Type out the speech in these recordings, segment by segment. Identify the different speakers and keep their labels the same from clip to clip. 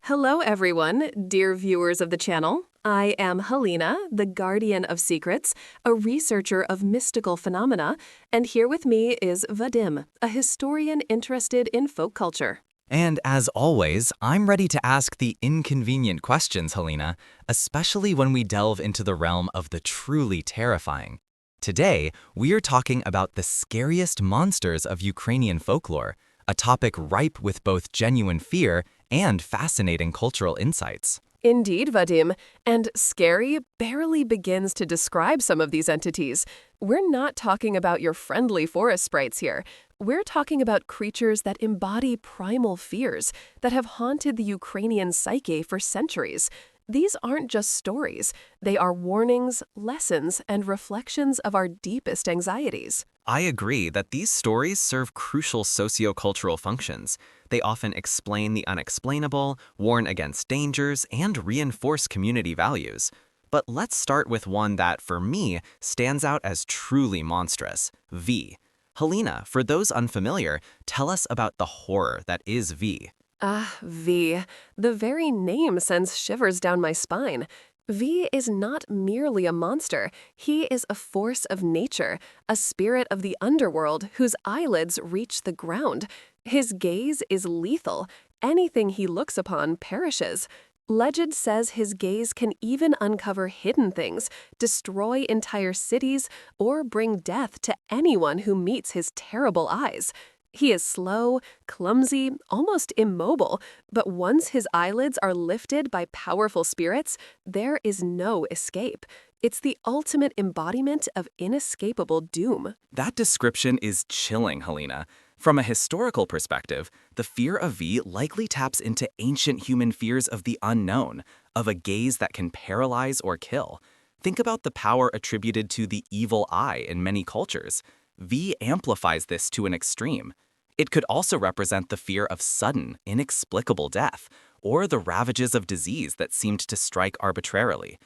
Speaker 1: Hello, everyone, dear viewers of the channel. I am Helena, the guardian of secrets, a researcher of mystical phenomena, and here with me is Vadim, a historian interested in folk culture.
Speaker 2: And as always, I'm ready to ask the inconvenient questions, Helena, especially when we delve into the realm of the truly terrifying. Today, we're talking about the scariest monsters of Ukrainian folklore, a topic ripe with both genuine fear and fascinating cultural insights.
Speaker 1: Indeed, Vadim, and scary barely begins to describe some of these entities. We're not talking about your friendly forest sprites here. We're talking about creatures that embody primal fears that have haunted the Ukrainian psyche for centuries. These aren't just stories. They are warnings, lessons, and reflections of our deepest anxieties.
Speaker 2: I agree that these stories serve crucial sociocultural functions. They often explain the unexplainable, warn against dangers, and reinforce community values. But let's start with one that, for me, stands out as truly monstrous, V. Helena, for those unfamiliar, tell us about the horror that is V.
Speaker 1: V. The very name sends shivers down my spine. V is not merely a monster. He is a force of nature, a spirit of the underworld whose eyelids reach the ground. His gaze is lethal. Anything he looks upon perishes. Legend says his gaze can even uncover hidden things, destroy entire cities, or bring death to anyone who meets his terrible eyes. He is slow, clumsy, almost immobile, but once his eyelids are lifted by powerful spirits, there is no escape. It's the ultimate embodiment of inescapable doom.
Speaker 2: That description is chilling, Helena. From a historical perspective, the fear of V likely taps into ancient human fears of the unknown, of a gaze that can paralyze or kill. Think about the power attributed to the evil eye in many cultures. V amplifies this to an extreme. It could also represent the fear of sudden, inexplicable death, or the ravages of disease that seemed to strike arbitrarily.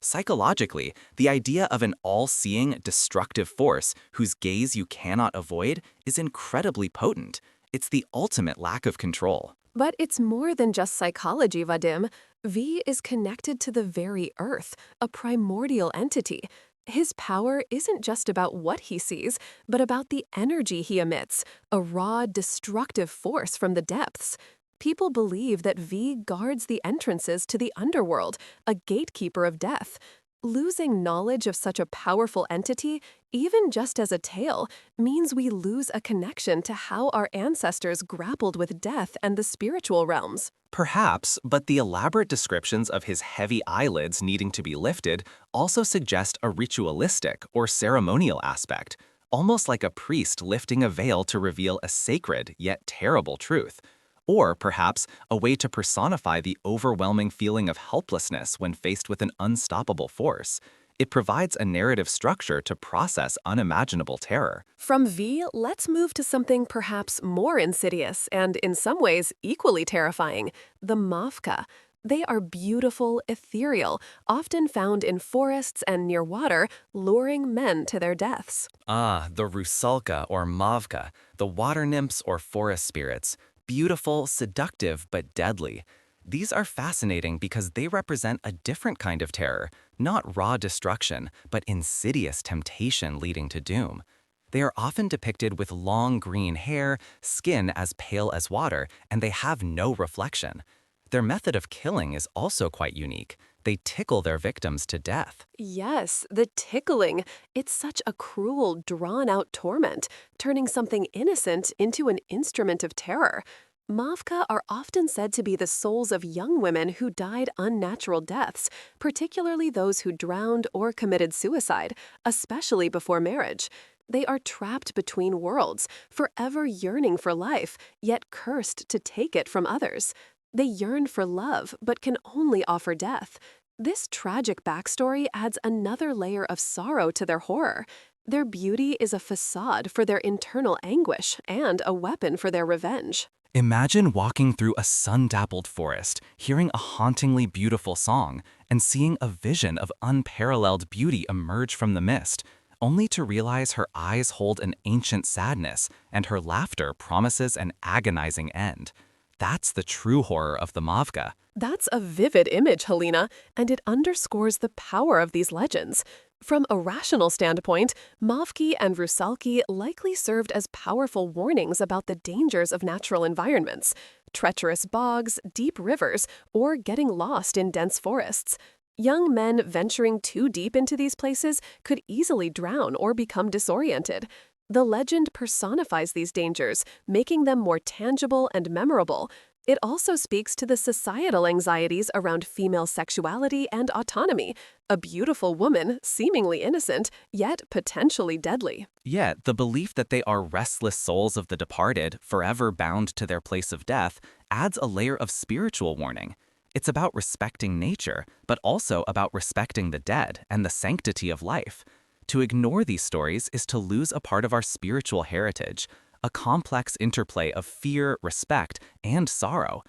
Speaker 2: Psychologically, the idea of an all-seeing, destructive force whose gaze you cannot avoid is incredibly potent. It's the ultimate lack of control.
Speaker 1: But it's more than just psychology, Vadim. V is connected to the very earth, a primordial entity. His power isn't just about what he sees, but about the energy he emits, a raw, destructive force from the depths. People believe that V guards the entrances to the underworld, a gatekeeper of death. Losing knowledge of such a powerful entity, even just as a tale, means we lose a connection to how our ancestors grappled with death and the spiritual realms.
Speaker 2: Perhaps, but the elaborate descriptions of his heavy eyelids needing to be lifted also suggest a ritualistic or ceremonial aspect, almost like a priest lifting a veil to reveal a sacred yet terrible truth. Or perhaps a way to personify the overwhelming feeling of helplessness when faced with an unstoppable force. It provides a narrative structure to process unimaginable terror.
Speaker 1: From V, let's move to something perhaps more insidious and, in some ways, equally terrifying, the Mavka. They are beautiful, ethereal, often found in forests and near water, luring men to their deaths.
Speaker 2: The Rusalka or Mavka, the water nymphs or forest spirits. Beautiful, seductive, but deadly. These are fascinating because they represent a different kind of terror, not raw destruction, but insidious temptation leading to doom. They are often depicted with long green hair, skin as pale as water, and they have no reflection. Their method of killing is also quite unique. They tickle their victims to death.
Speaker 1: Yes, the tickling. It's such a cruel, drawn-out torment, turning something innocent into an instrument of terror. Mavka are often said to be the souls of young women who died unnatural deaths, particularly those who drowned or committed suicide, especially before marriage. They are trapped between worlds, forever yearning for life, yet cursed to take it from others. They yearn for love, but can only offer death. This tragic backstory adds another layer of sorrow to their horror. Their beauty is a facade for their internal anguish and a weapon for their revenge.
Speaker 2: Imagine walking through a sun-dappled forest, hearing a hauntingly beautiful song, and seeing a vision of unparalleled beauty emerge from the mist, only to realize her eyes hold an ancient sadness and her laughter promises an agonizing end. That's the true horror of the Mavka.
Speaker 1: That's a vivid image, Helena, and it underscores the power of these legends. From a rational standpoint, Mavki and Rusalki likely served as powerful warnings about the dangers of natural environments, treacherous bogs, deep rivers, or getting lost in dense forests. Young men venturing too deep into these places could easily drown or become disoriented. The legend personifies these dangers, making them more tangible and memorable. It also speaks to the societal anxieties around female sexuality and autonomy. A beautiful woman, seemingly innocent, yet potentially deadly.
Speaker 2: Yet, the belief that they are restless souls of the departed, forever bound to their place of death, adds a layer of spiritual warning. It's about respecting nature, but also about respecting the dead and the sanctity of life. To ignore these stories is to lose a part of our spiritual heritage, a complex interplay of fear, respect, and sorrow.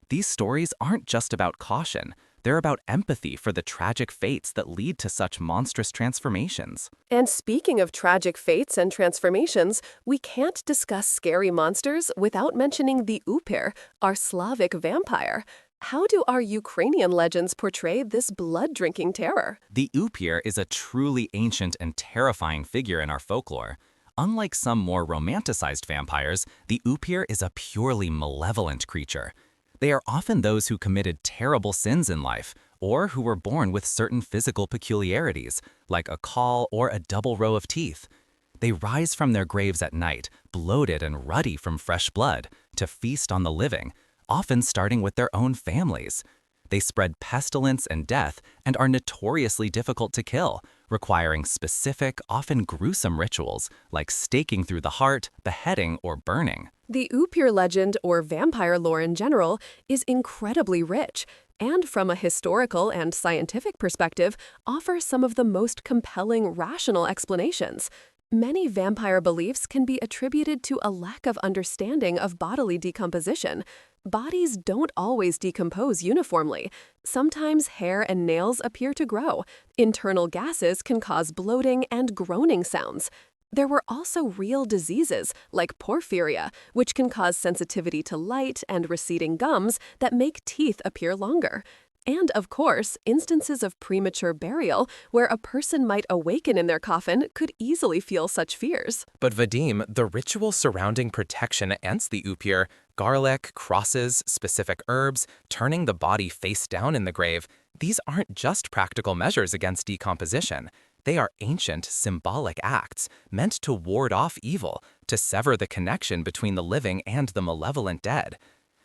Speaker 2: These stories aren't just about caution, they're about empathy for the tragic fates that lead to such monstrous transformations.
Speaker 1: And speaking of tragic fates and transformations, we can't discuss scary monsters without mentioning the Upyr, our Slavic vampire. How do our Ukrainian legends portray this blood-drinking terror?
Speaker 2: The Upyr is a truly ancient and terrifying figure in our folklore. Unlike some more romanticized vampires, the Upyr is a purely malevolent creature. They are often those who committed terrible sins in life, or who were born with certain physical peculiarities, like a caul or a double row of teeth. They rise from their graves at night, bloated and ruddy from fresh blood, to feast on the living, often starting with their own families. They spread pestilence and death and are notoriously difficult to kill, requiring specific, often gruesome rituals like staking through the heart, beheading, or burning.
Speaker 1: The Upyr legend, or vampire lore in general, is incredibly rich, and from a historical and scientific perspective, offers some of the most compelling rational explanations. Many vampire beliefs can be attributed to a lack of understanding of bodily decomposition. Bodies don't always decompose uniformly. Sometimes hair and nails appear to grow. Internal gases can cause bloating and groaning sounds. There were also real diseases, like porphyria, which can cause sensitivity to light and receding gums that make teeth appear longer. And, of course, instances of premature burial, where a person might awaken in their coffin, could easily feel such fears.
Speaker 3: But Vadim, the ritual surrounding protection against the Upyr, garlic, crosses, specific herbs, turning the body face down in the grave, these aren't just practical measures against decomposition. They are ancient, symbolic acts meant to ward off evil, to sever the connection between the living and the malevolent dead.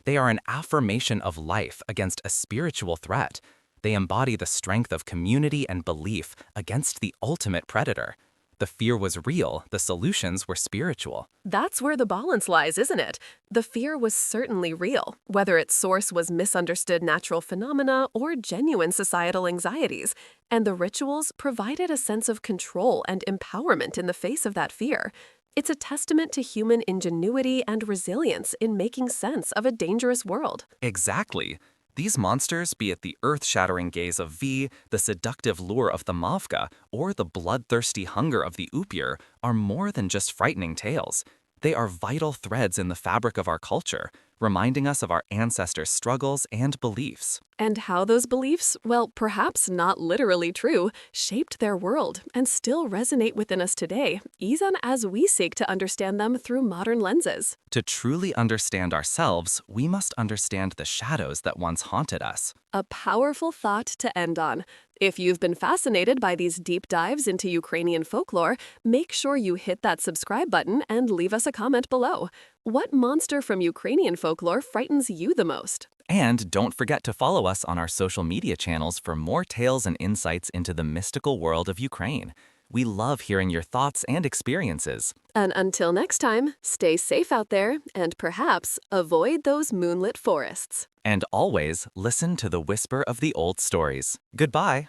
Speaker 3: They are an affirmation of life against a spiritual threat. They embody the strength of community and belief against the ultimate predator. The fear was real, the solutions were spiritual.
Speaker 1: That's where the balance lies, isn't it? The fear was certainly real, whether its source was misunderstood natural phenomena or genuine societal anxieties, and the rituals provided a sense of control and empowerment in the face of that fear. It's a testament to human ingenuity and resilience in making sense of a dangerous world.
Speaker 2: Exactly. These monsters, be it the earth-shattering gaze of V, the seductive lure of the Mavka, or the bloodthirsty hunger of the Upyr, are more than just frightening tales. They are vital threads in the fabric of our culture, reminding us of our ancestors' struggles and beliefs.
Speaker 1: And how those beliefs, well, perhaps not literally true, shaped their world and still resonate within us today, even as we seek to understand them through modern lenses.
Speaker 2: To truly understand ourselves, we must understand the shadows that once haunted us.
Speaker 1: A powerful thought to end on. If you've been fascinated by these deep dives into Ukrainian folklore, make sure you hit that subscribe button and leave us a comment below. What monster from Ukrainian folklore frightens you the most?
Speaker 2: And don't forget to follow us on our social media channels for more tales and insights into the mystical world of Ukraine. We love hearing your thoughts and experiences.
Speaker 1: And until next time, stay safe out there and perhaps avoid those moonlit forests.
Speaker 2: And always listen to the whisper of the old stories. Goodbye.